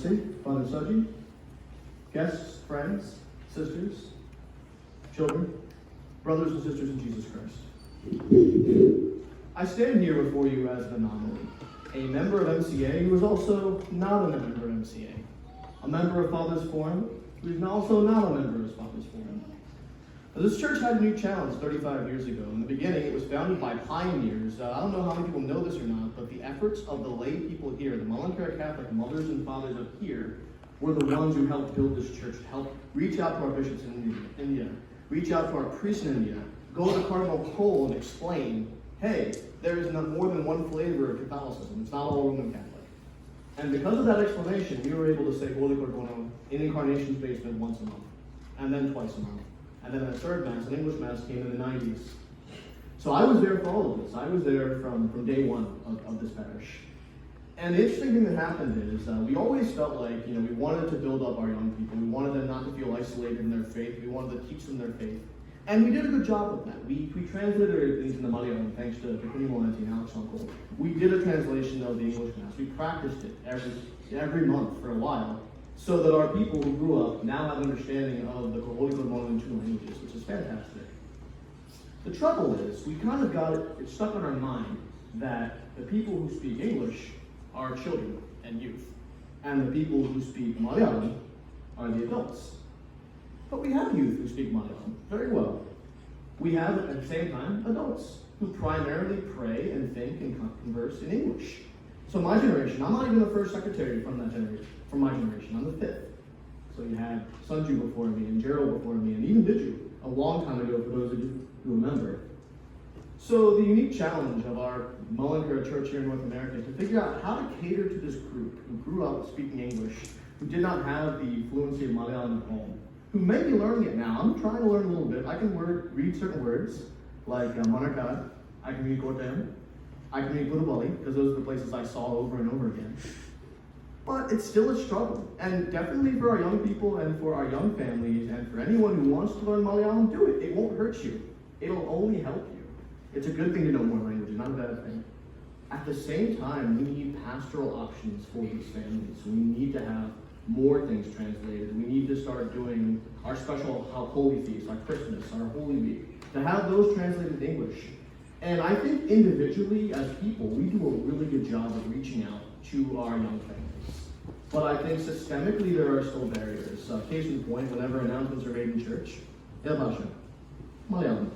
Excellency, Father Saji, guests, friends, sisters, children, brothers and sisters in Jesus Christ. I stand here before you as an anomaly, a member of MCA who is also not a member of MCA, a member of Father's Forum who is also not a member of Father's Forum. Now, this church had a new challenge 35 years ago. In the beginning, it was founded by pioneers. I don't know how many people know this or not, but the efforts of the lay people here, the Multigenerational Catholic mothers and fathers of here, were the ones who helped build this church, helped reach out to our bishops in India, reach out to our priests in India, go to Cardinal Cole and explain, hey, there is not more than one flavor of Catholicism. It's not all Roman Catholic. And because of that explanation, we were able to say Holy Cordono in Incarnation's basement once a month, and then twice a month. And then a third Mass, an English Mass, came in the 90s. So I was there for all of this. I was there from day one of this parish. And the interesting thing that happened is we always felt like, we wanted to build up our young people. We wanted them not to feel isolated in their faith. We wanted to teach them their faith. And we did a good job of that. We translated things into Malayalam, thanks to Bethany and Alex Uncle. We did a translation of the English Mass. We practiced it every month for a while, so that our people who grew up now have an understanding of the Holy Cordono in two languages, which is fantastic. The trouble is, we kind of got it stuck in our mind that the people who speak English are children and youth, and the people who speak Malayalam are the adults. But we have youth who speak Malayalam very well. We have, at the same time, adults who primarily pray and think and converse in English. So my generation, I'm not even the first secretary from my generation, I'm the fifth. So you had Sunju before me, and Gerald before me, and even Biju, a long time ago for those of you who remember. So the unique challenge of our Mullinger Church here in North America is to figure out how to cater to this group who grew up speaking English, who did not have the fluency of Malayalam at home, who may be learning it now. I'm trying to learn a little bit. I can read certain words, like Manakad. I can read Kottayam. I can read Pudupalli, because those are the places I saw over and over again. But it's still a struggle. And definitely for our young people and for our young families and for anyone who wants to learn Malayalam, do it. It won't hurt you. It'll only help you. It's a good thing to know more languages, not a bad thing. At the same time, we need pastoral options for these families. We need to have more things translated. We need to start doing our special holy feasts, our Christmas, our Holy Week, to have those translated in English. And I think individually, as people, we do a really good job of reaching out to our young families. But I think systemically there are still barriers. Case in point, whenever announcements are made in church, Malayalam.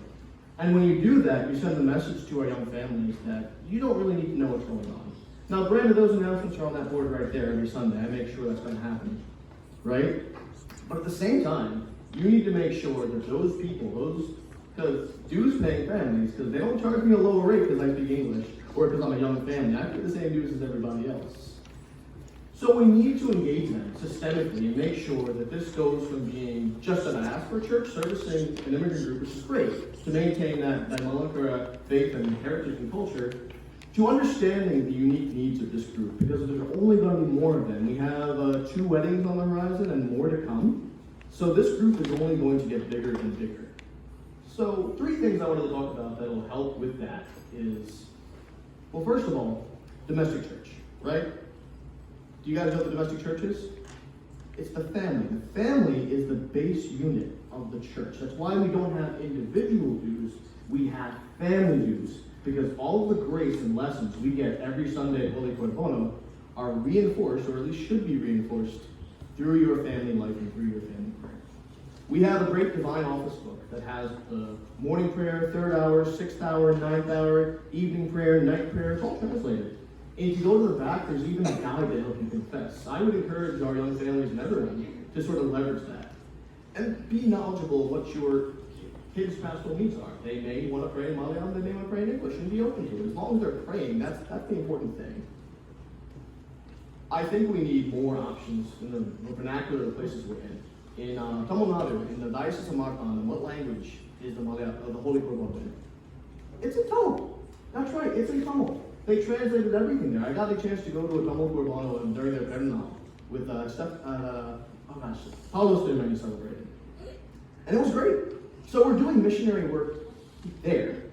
And when you do that, you send the message to our young families that you don't really need to know what's going on. Now, granted, those announcements are on that board right there every Sunday. I make sure that's going to happen, right? But at the same time, you need to make sure that those people, because dues-paying families, because they don't charge me a lower rate because I speak English or because I'm a young family. I pay the same dues as everybody else. So we need to engage them systemically and make sure that this goes from being just an ask for church servicing an immigrant group, which is great, to maintain that Malankara faith and heritage and culture, to understanding the unique needs of this group, because there's only going to be more of them. We have 2 weddings on the horizon and more to come. So this group is only going to get bigger and bigger. So 3 things I wanted to talk about that will help with that is, well, first of all, domestic church, right? Do you guys know what the domestic church is? It's the family. The family is the base unit of the church. That's why we don't have individual dues, we have family dues. Because all of the grace and lessons we get every Sunday at Holy Cordono are reinforced, or at least should be reinforced, through your family life and through your family prayer. We have a great divine office book that has the morning prayer, 3rd hour, 6th hour, 9th hour, evening prayer, night prayer. It's all translated. And if you go to the back, there's even a guide to help you confess. I would encourage our young families and everyone to sort of leverage that. And be knowledgeable of what your kids' pastoral needs are. They may want to pray in Malayalam, they may want to pray in English, and be open to it. As long as they're praying, that's the important thing. I think we need more options in the vernacular of the places we're in. In Tamil Nadu, in the Diocese of Martavan, what language is the Holy Cordono in? It's in Tamil. That's right, it's in Tamil. They translated everything there. I got a chance to go to a Tamil Cordono during their Bethany with Paulos when he celebrated. And it was great. So we're doing missionary work there.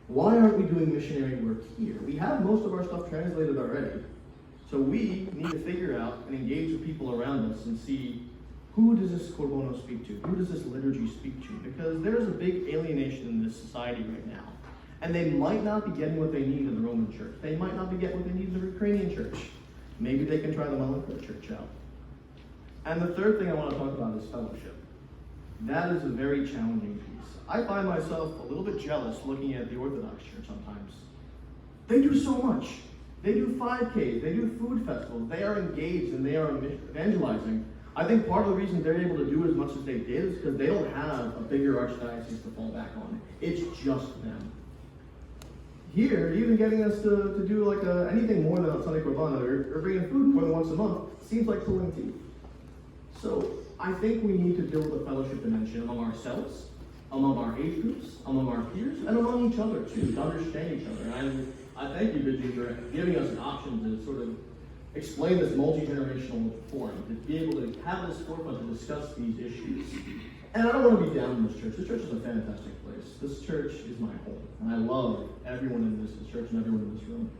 Why aren't we doing missionary work here? We have most of our stuff translated already. So we need to figure out and engage the people around us and see, who does this korbono speak to? Who does this liturgy speak to? Because there's a big alienation in this society right now. And they might not be getting what they need in the Roman church. They might not be getting what they need in the Ukrainian church. Maybe they can try the Malankara church out. And the third thing I want to talk about is fellowship. That is a very challenging piece. I find myself a little bit jealous looking at the Orthodox Church sometimes. They do so much. They do 5Ks, they do food festivals, they are engaged and they are evangelizing. I think part of the reason they're able to do as much as they did is because they don't have a bigger archdiocese to fall back on. It's just them. Here, even getting us to do like anything more than a Sunday Korban or bringing food more than once a month seems like pulling teeth. So I think we need to build a fellowship dimension among ourselves, among our age groups, among our peers, and among each other too, to understand each other. And I thank you, Bethany, for giving us an option to sort of explain this multi-generational forum, to be able to have this forefront to discuss these issues. And I don't want to be down in this church. This church is a fantastic place. This church is my home. And I love everyone in this church and everyone in this room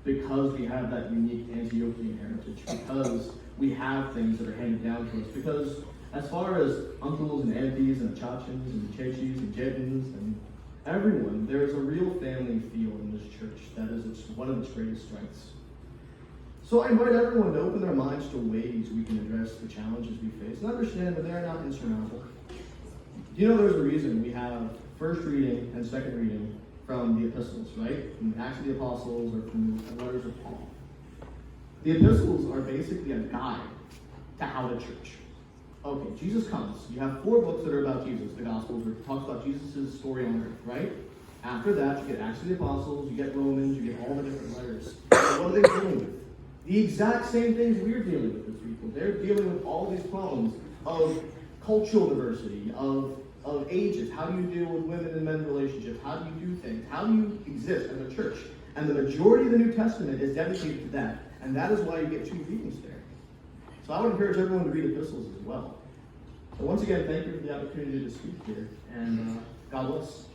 because we have that unique Antiochian heritage, because we have things that are handed down to us, because as far as uncles and aunties and chachins and chechis and jedins and everyone, there is a real family feel in this church that is one of its greatest strengths. So I invite everyone to open their minds to ways we can address the challenges we face and understand that they are not insurmountable. You know, there's a reason we have first reading and second reading from the epistles, right? From the Acts of the Apostles or from the letters of Paul. The epistles are basically a guide to how to church. Okay, Jesus comes. You have 4 books that are about Jesus. The Gospels where it talks about Jesus' story on earth, right? After that, you get Acts of the Apostles, you get Romans, you get all the different letters. So what are they dealing with? The exact same things we're dealing with as people. They're dealing with all these problems of cultural diversity, of ages. How do you deal with women and men relationships? How do you do things? How do you exist as a church? And the majority of the New Testament is dedicated to that. And that is why you get 2 readings there. So I would encourage everyone to read epistles as well. So once again, thank you for the opportunity to speak here, and God bless.